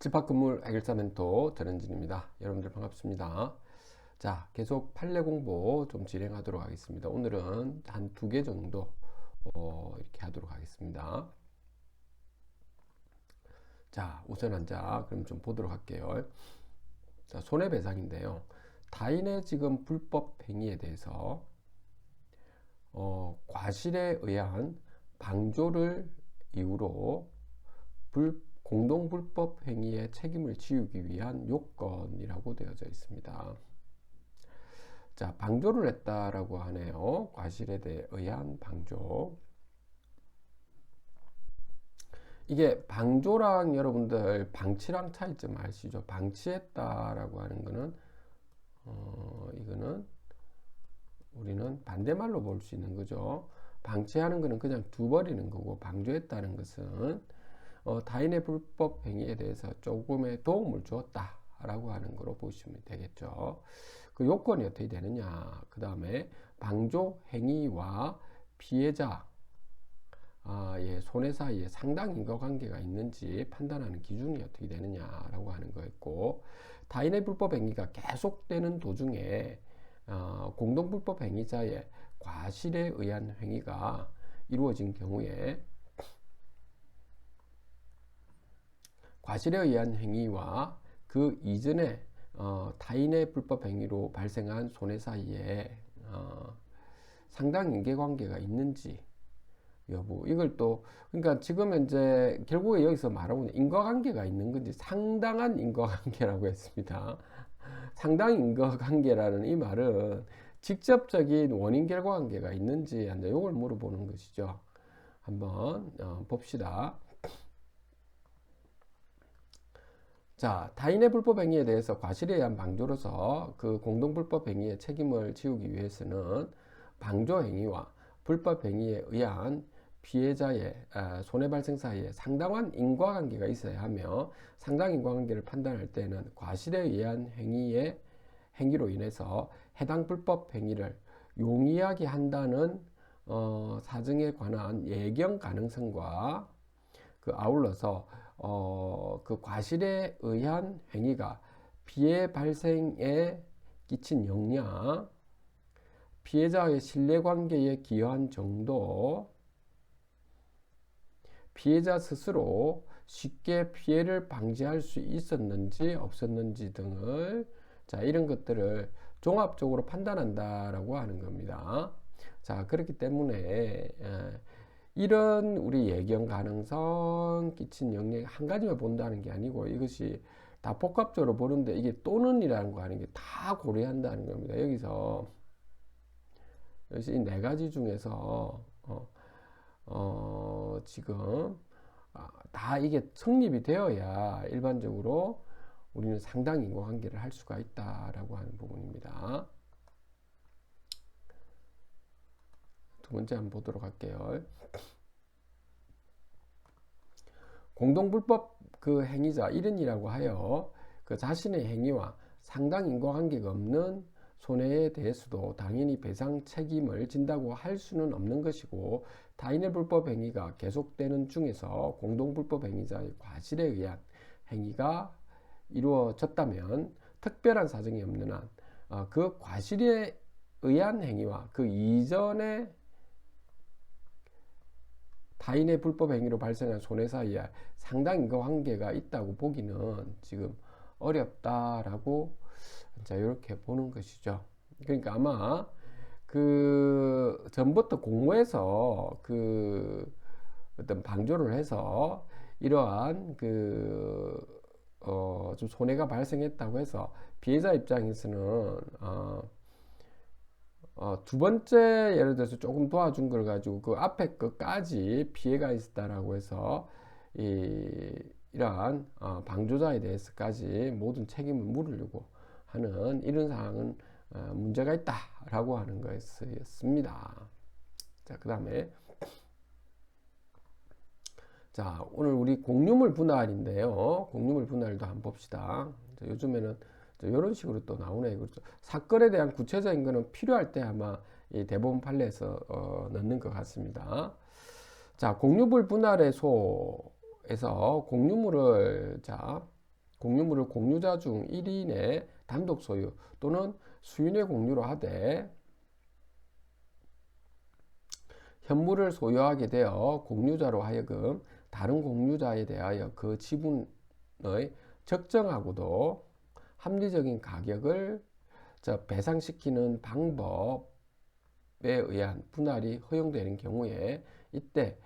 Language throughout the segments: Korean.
집합건물 해결사 멘토 전현진입니다. 여러분들 반갑습니다. 자, 계속 판례 공부 좀 진행하도록 하겠습니다. 오늘은 한 2개 정도 이렇게 하도록 하겠습니다. 자, 우선 한자 그럼 좀 보도록 할게요. 자, 손해배상인데요. 타인의 지금 불법 행위에 대해서 과실에 의한 방조를 이유로 공동불법 행위의 책임을 지우기 위한 요건이라고 되어져 있습니다. 자, 방조를 했다라고 하네요. 과실에 의한 방조. 이게 방조랑 여러분들 방치랑 차이점 아시죠? 방치했다라고 하는 거는 이거는 우리는 반대말로 볼 수 있는 거죠. 방치하는 거는 그냥 둬버리는 거고, 방조했다는 것은 타인의 불법 행위에 대해서 조금의 도움을 주었다라고 하는 거로 보시면 되겠죠. 그 요건이 어떻게 되느냐? 그 다음에 방조 행위와 피해자 손해 사이에 상당 인과관계가 있는지 판단하는 기준이 어떻게 되느냐라고 하는 거였고, 타인의 불법 행위가 계속되는 도중에 공동불법 행위자의 과실에 의한 행위가 이루어진 경우에 과실에 의한 행위와 그 이전에 타인의 불법 행위로 발생한 손해 사이에 상당 인과관계가 있는지 여부, 이걸 또 그러니까 지금 현재 결국에 여기서 말하고 있는 인과관계가 있는 건지 상당한 인과관계라고 했습니다. 상당 인과관계라는 이 말은 직접적인 원인 결과 관계가 있는지 이제 이걸 물어보는 것이죠. 한번 봅시다. 자, 타인의 불법 행위에 대해서 과실에 의한 방조로서 그 공동 불법 행위의 책임을 지우기 위해서는 방조 행위와 불법 행위에 의한 피해자의 손해 발생 사이에 상당한 인과관계가 있어야 하며, 상당 인과관계를 판단할 때는 과실에 의한 행위로 인해서 해당 불법 행위를 용이하게 한다는 사정에 관한 예견 가능성과 그 아울러서 그 과실에 의한 행위가 피해 발생에 끼친 영향, 피해자의 신뢰관계에 기여한 정도, 피해자 스스로 쉽게 피해를 방지할 수 있었는지 없었는지 등을 이런 것들을 종합적으로 판단한다라고 하는 겁니다. 자, 그렇기 때문에 이런 우리 예견 가능성 끼친 영향 한 가지만 본다는 게 아니고, 이것이 다 복합적으로 보는데 이게 또는이라는 거 하는 게 다 고려한다는 겁니다. 여기서 이 네 가지 중에서 지금 다 이게 성립이 되어야 일반적으로 우리는 상당 인과관계를 할 수가 있다라고 하는 부분입니다. 두 번째 한번 보도록 할게요. 공동불법 그 행위자 1인이라고 하여 그 자신의 행위와 상당 인과관계가 없는 손해에 대해서도 당연히 배상 책임을 진다고 할 수는 없는 것이고, 타인의 불법 행위가 계속되는 중에서 공동불법 행위자의 과실에 의한 행위가 이루어졌다면 특별한 사정이 없는 한 그 과실에 의한 행위와 그 이전에 타인의 불법 행위로 발생한 손해 사이에 상당 인과관계가 있다고 보기는 지금 어렵다라고 이렇게 보는 것이죠. 그러니까 아마 그 전부터 공모해서 그 어떤 방조를 해서 이러한 좀 손해가 발생했다고 해서 피해자 입장에서는 두 번째 예를 들어서 조금 도와준 걸 가지고 그 앞에 것까지 피해가 있었다라고 해서 이러한 방조자에 대해서까지 모든 책임을 물으려고 하는 이런 사항은 문제가 있다라고 하는 것이었습니다. 자, 그 다음에 자, 오늘 우리 공유물 분할인데요. 공유물 분할도 한번 봅시다. 요즘에는 이런 식으로 또 나오네. 그렇죠. 사건에 대한 구체적인 거는 필요할 때 아마 이 대법원 판례에서 넣는 것 같습니다. 자, 공유물 분할의 소에서 공유물을 공유물을 공유자 중 1인의 단독 소유 또는 수인의 공유로 하되 현물을 소유하게 되어 공유자로 하여금 다른 공유자에 대하여 그 지분의 적정하고도 합리적인 가격을 배상시키는 방법에 의한 분할이 허용되는 경우에 이때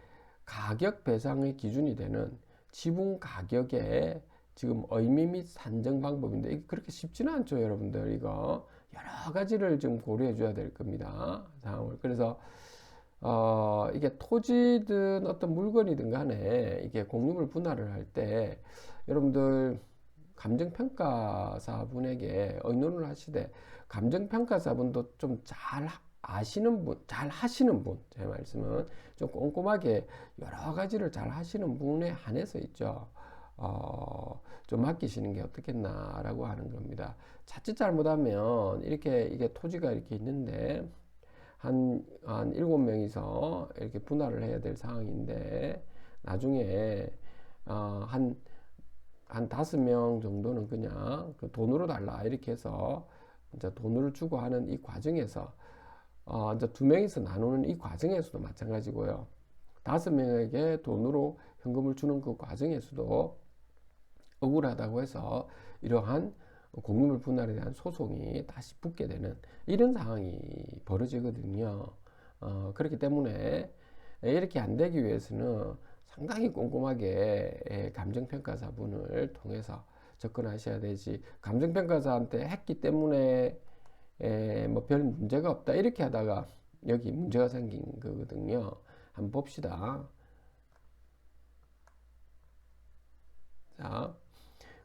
가격 배상의 기준이 되는 지분 가격의 지금 의미 및 산정 방법인데 이게 그렇게 쉽지는 않죠, 여러분들. 이거 여러 가지를 좀 고려해 줘야 될 겁니다, 상황을. 그래서 이게 토지든 어떤 물건이든 간에 이게 공유물 분할을 할 때 여러분들 감정평가사분에게 의논을 하시되 감정평가사분도 좀 잘 아시는 분, 잘 하시는 분, 제 말씀은 좀 꼼꼼하게 여러 가지를 잘 하시는 분에 한해서 있죠. 좀 맡기시는 게 어떻겠나라고 하는 겁니다. 자칫 잘못하면 이렇게 이게 토지가 이렇게 있는데 한 7명이서 이렇게 분할을 해야 될 상황인데 나중에 한 5명 정도는 그냥 그 돈으로 달라 이렇게 해서 이제 돈을 주고 하는 이 과정에서 이제 2명이서 나누는 이 과정에서도 마찬가지고요. 5명에게 돈으로 현금을 주는 그 과정에서도 억울하다고 해서 이러한 공유물 분할에 대한 소송이 다시 붙게 되는 이런 상황이 벌어지거든요. 그렇기 때문에 이렇게 안 되기 위해서는 상당히 꼼꼼하게 감정평가사분을 통해서 접근하셔야 되지, 감정평가사한테 했기 때문에 뭐 별 문제가 없다 이렇게 하다가 여기 문제가 생긴 거거든요. 한번 봅시다. 자,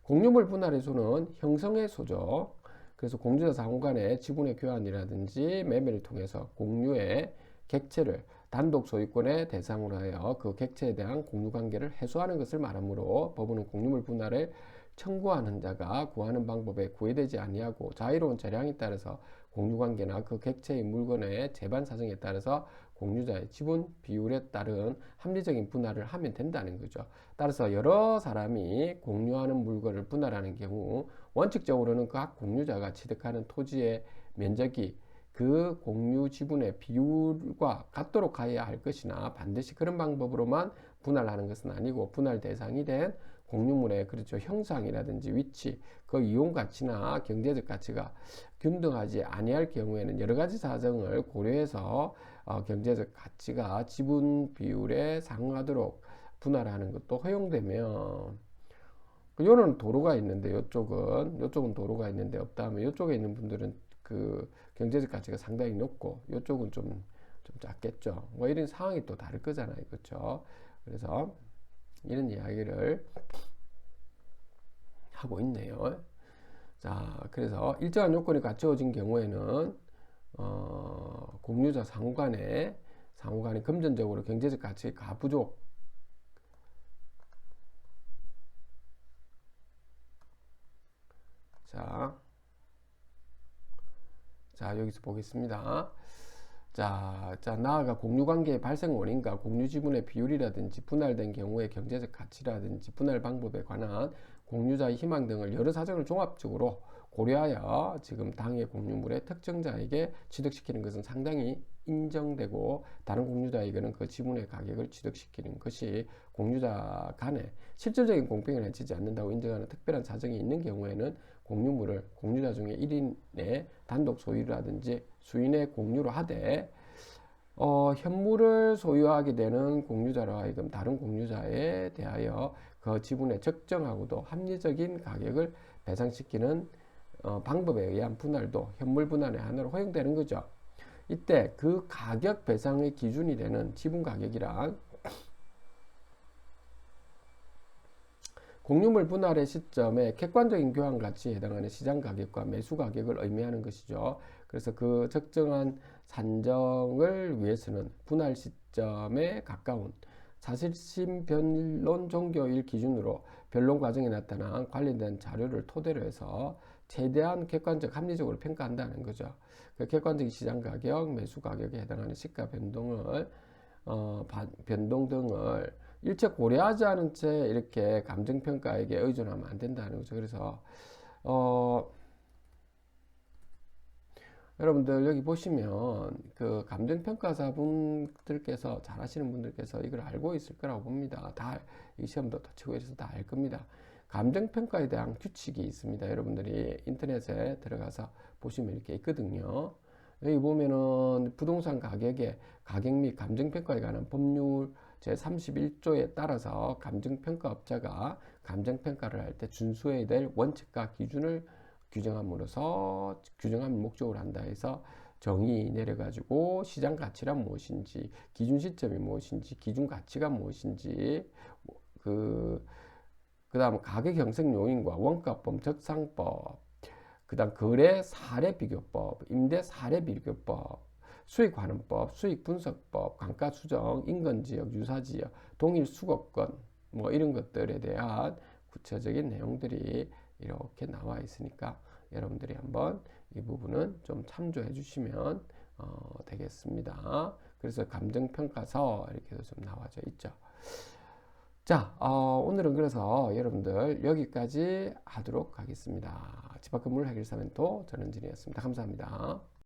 공유물 분할에서는 형성의 소죠. 그래서 공유자 상호 간의 지분의 교환이라든지 매매를 통해서 공유의 객체를 단독 소유권의 대상으로 하여 그 객체에 대한 공유 관계를 해소하는 것을 말하므로 법원은 공유물 분할을 청구하는 자가 구하는 방법에 구애되지 아니하고 자유로운 재량에 따라서 공유관계나 그 객체의 물건의 재반 사정에 따라서 공유자의 지분 비율에 따른 합리적인 분할을 하면 된다는 거죠. 따라서 여러 사람이 공유하는 물건을 분할하는 경우 원칙적으로는 각 공유자가 취득하는 토지의 면적이 그 공유 지분의 비율과 같도록 가야 할 것이나 반드시 그런 방법으로만 분할하는 것은 아니고 분할 대상이 된 공유물의 그렇죠 형상이라든지 위치, 그 이용 가치나 경제적 가치가 균등하지 아니할 경우에는 여러 가지 사정을 고려해서 경제적 가치가 지분 비율에 상응하도록 분할하는 것도 허용되면, 요런 도로가 있는데 요쪽은 도로가 있는데 없다 하면 요쪽에 있는 분들은 그 경제적 가치가 상당히 높고 요쪽은 좀 작겠죠. 뭐 이런 상황이 또 다를 거잖아요, 그렇죠? 그래서 이런 이야기를 하고 있네요. 자, 그래서 일정한 요건이 갖춰진 경우에는 공유자 상호간에 금전적으로 경제적 가치의 가부족, 자 여기서 보겠습니다. 자, 나아가 공유관계의 발생 원인과 공유지분의 비율이라든지 분할된 경우의 경제적 가치라든지 분할 방법에 관한 공유자의 희망 등을 여러 사정을 종합적으로 고려하여 지금 당해 공유물의 특정자에게 취득시키는 것은 상당히 인정되고 다른 공유자에게는 그 지분의 가격을 취득시키는 것이 공유자 간에 실질적인 공평을 해치지 않는다고 인정하는 특별한 사정이 있는 경우에는 공유물을 공유자 중에 1인의 단독 소유라든지 수인의 공유로 하되 현물을 소유하게 되는 공유자로 하여금 다른 공유자에 대하여 그 지분의 적정하고도 합리적인 가격을 배상시키는 방법에 의한 분할도 현물 분할의 하나로 허용되는 거죠. 이때 그 가격 배상의 기준이 되는 지분 가격이란 공유물 분할의 시점에 객관적인 교환 가치에 해당하는 시장 가격과 매수 가격을 의미하는 것이죠. 그래서 그 적정한 산정을 위해서는 분할 시점에 가까운 사실심 변론 종교일 기준으로 변론 과정에 나타난 관련된 자료를 토대로 해서 최대한 객관적 합리적으로 평가한다는 거죠. 그 객관적인 시장 가격, 매수 가격에 해당하는 시가 변동을 변동 등을 일체 고려하지 않은 채 이렇게 감정평가에게 의존하면 안 된다는 거죠. 그래서 여러분들 여기 보시면 그 감정평가사분들께서 잘하시는 분들께서 이걸 알고 있을 거라고 봅니다. 다 이 시험도 치고 있어서 다 알 겁니다. 감정평가에 대한 규칙이 있습니다. 여러분들이 인터넷에 들어가서 보시면 이렇게 있거든요. 여기 보면은 부동산 가격의 가격 및 감정평가에 관한 법률 제31조에 따라서 감정평가업자가 감정평가를 할 때 준수해야 될 원칙과 기준을 규정한 목적으로 한다 해서 정의 내려가지고 시장 가치란 무엇인지, 기준 시점이 무엇인지, 기준 가치가 무엇인지, 그 다음 가격 형성 요인과 원가법, 적상법, 그 다음 거래 사례 비교법, 임대 사례 비교법, 수익 환원법, 수익 분석법, 감가 수정, 인근 지역, 유사 지역, 동일 수거권, 뭐 이런 것들에 대한 구체적인 내용들이 이렇게 나와 있으니까 여러분들이 한번 이 부분은 좀 참조해 주시면 되겠습니다. 그래서 감정평가서 이렇게 좀 나와져 있죠. 자, 오늘은 그래서 여러분들 여기까지 하도록 하겠습니다. 집 밖 건물 해결사멘토 전은진이었습니다. 감사합니다.